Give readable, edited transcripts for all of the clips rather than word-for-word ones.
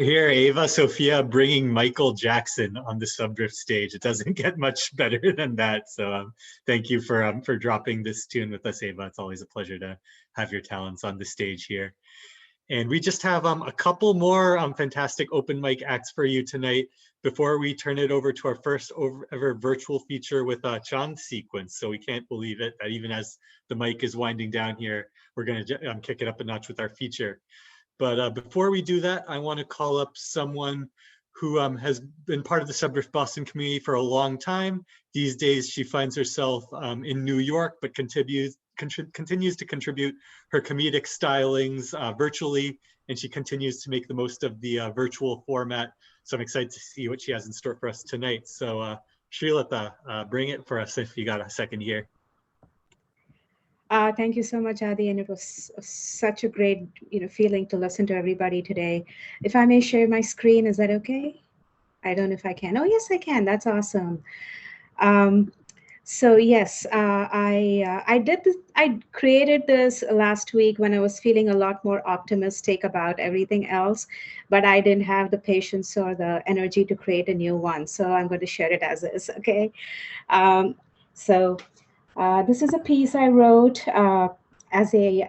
Here, Ava Sophia bringing Michael Jackson on the Subdrift stage. It doesn't get much better than that. So thank you for dropping this tune with us, Ava. It's always a pleasure to have your talents on the stage here. And we just have a couple more fantastic open mic acts for you tonight before we turn it over to our first ever virtual feature with Chan Sequence. So we can't believe it that even as the mic is winding down here, we're going to kick it up a notch with our feature. But before we do that, I want to call up someone who has been part of the Subdrift Boston community for a long time. These days, she finds herself in New York, but continues to contribute her comedic stylings virtually, and she continues to make the most of the virtual format. So I'm excited to see what she has in store for us tonight. So Srilatha, bring it for us if you got a second here. Thank you so much, Adi, and it was such a great, feeling to listen to everybody today. If I may share my screen, is that okay? I don't know if I can. Oh, yes, I can. That's awesome. So yes, I did this. I created this last week when I was feeling a lot more optimistic about everything else, but I didn't have the patience or the energy to create a new one. So I'm going to share it as is. Okay. Um, so. This is a piece I wrote as a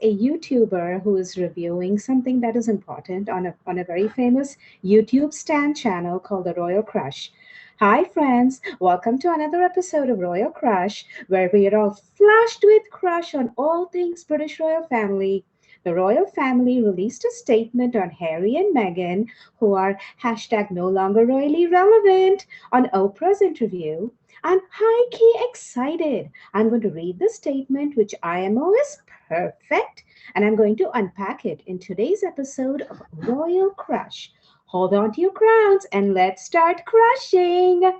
YouTuber who is reviewing something that is important on a very famous YouTube stand channel called the Royal Crush. Hi friends, welcome to another episode of Royal Crush, where we are all flushed with crush on all things British royal family. The royal family released a statement on Harry and Meghan, who are hashtag no longer royally relevant, on Oprah's interview. I'm high-key excited. I'm going to read the statement, which IMO is perfect, and I'm going to unpack it in today's episode of Royal Crush. Hold on to your crowns and let's start crushing.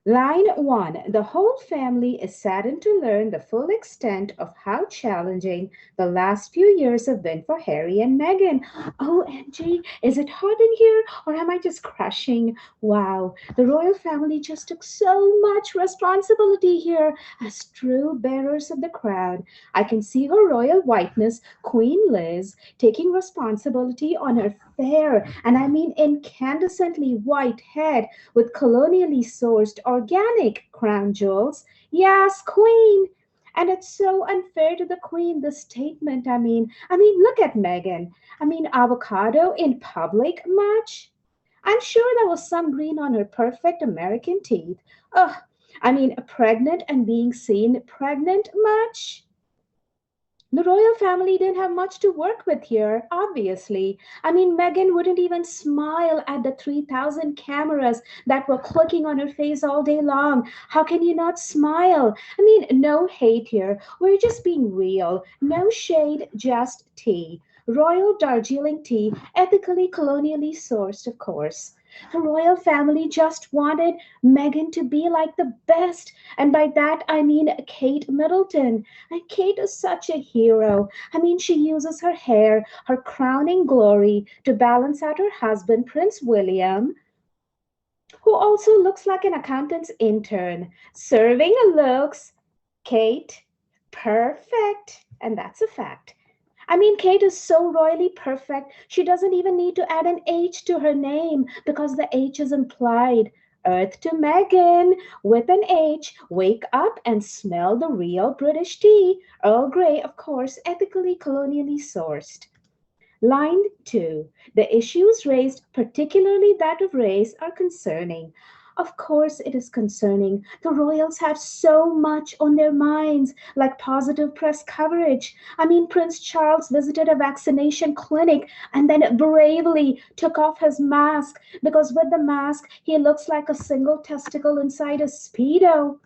Line 1. The whole family is saddened to learn the full extent of how challenging the last few years have been for Harry and Meghan. OMG, is it hot in here or am I just crushing? Wow, the royal family just took so much responsibility here as true bearers of the crown. I can see Her Royal Whiteness, Queen Liz, taking responsibility on her fair, and I mean incandescently white head with colonially sourced organic crown jewels. Yes, Queen. And it's so unfair to the Queen, this statement. Look at Meghan. Avocado in public much? I'm sure there was some green on her perfect American teeth. Ugh, pregnant and being seen pregnant much? The royal family didn't have much to work with here, obviously. Meghan wouldn't even smile at the 3,000 cameras that were clicking on her face all day long. How can you not smile? No hate here. We're just being real. No shade, just tea. Royal Darjeeling tea, ethically, colonially sourced, of course. The royal family just wanted Meghan to be like the best. And by that, I mean Kate Middleton. And Kate is such a hero. She uses her hair, her crowning glory, to balance out her husband, Prince William, who also looks like an accountant's intern. Serving looks, Kate, perfect. And that's a fact. Kate is so royally perfect, she doesn't even need to add an H to her name because the H is implied. Earth to Meghan with an H. Wake up and smell the real British tea. Earl Grey, of course, ethically, colonially sourced. Line 2. The issues raised, particularly that of race, are concerning. Of course, it is concerning. The royals have so much on their minds, like positive press coverage. Prince Charles visited a vaccination clinic and then bravely took off his mask because with the mask, he looks like a single testicle inside a Speedo.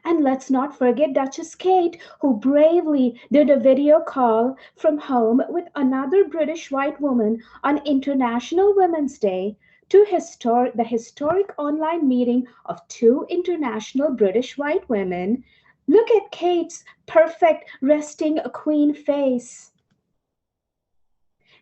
And let's not forget Duchess Kate, who bravely did a video call from home with another British white woman on International Women's Day to the historic online meeting of two international British white women. Look at Kate's perfect resting queen face.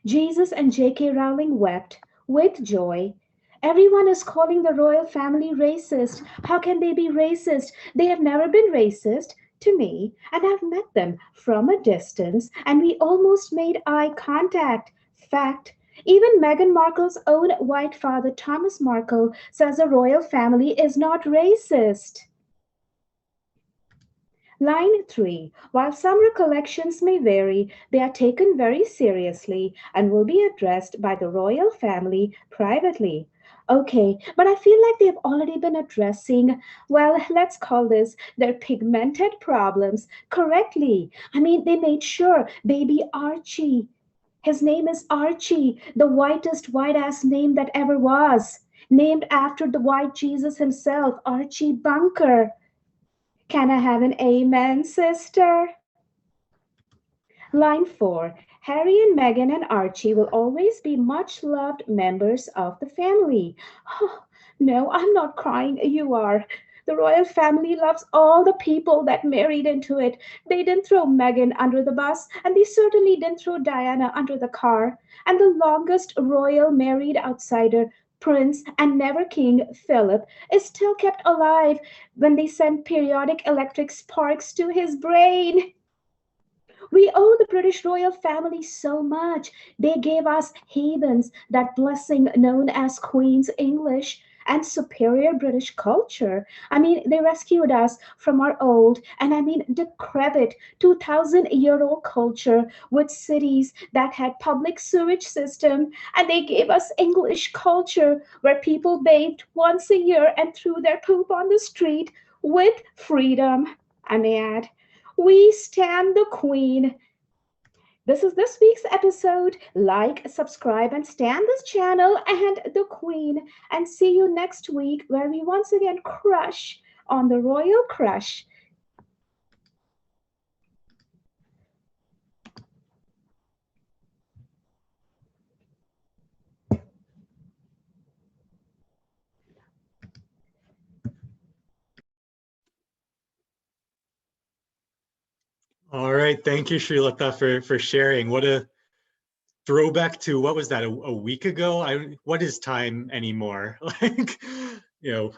Jesus and J.K. Rowling wept with joy. Everyone is calling the royal family racist. How can they be racist? They have never been racist. to me, and I've met them from a distance, and we almost made eye contact. Fact. Even Meghan Markle's own white father, Thomas Markle, says the royal family is not racist. Line 3. While some recollections may vary, they are taken very seriously and will be addressed by the royal family privately. Okay, but I feel like they've already been addressing, well, let's call this their pigmented problems correctly. I mean, they made sure baby Archie, his name is Archie, the whitest white ass name that ever was, named after the white Jesus himself, Archie Bunker. Can I have an amen, sister? Line 4. Harry and Meghan and Archie will always be much loved members of the family. Oh, no, I'm not crying. You are. The royal family loves all the people that married into it. They didn't throw Meghan under the bus, and they certainly didn't throw Diana under the car. And the longest royal married outsider, Prince and never King Philip, is still kept alive when they send periodic electric sparks to his brain. We owe the British royal family so much. They gave us heathens, that blessing known as Queen's English, and superior British culture. I mean, they rescued us from our old, and I mean decrepit 2,000-year-old culture with cities that had public sewage system, and they gave us English culture where people bathed once a year and threw their poop on the street with freedom. I may add. We stand the Queen. This is this week's episode. Like, subscribe, and stand this channel and the Queen. And see you next week where we once again crush on the Royal Crush. All right, thank you, Srilatha, for sharing. What a throwback to, what was that, a week ago? What is time anymore? Like, you know,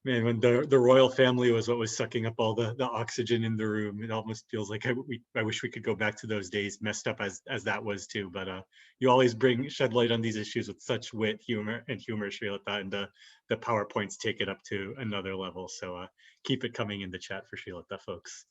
man, when the royal family was what was sucking up all the oxygen in the room. It almost feels like I wish we could go back to those days, messed up as that was too. But you always shed light on these issues with such wit, humor, Srilatha, and the PowerPoints take it up to another level. So keep it coming in the chat for Srilatha, folks.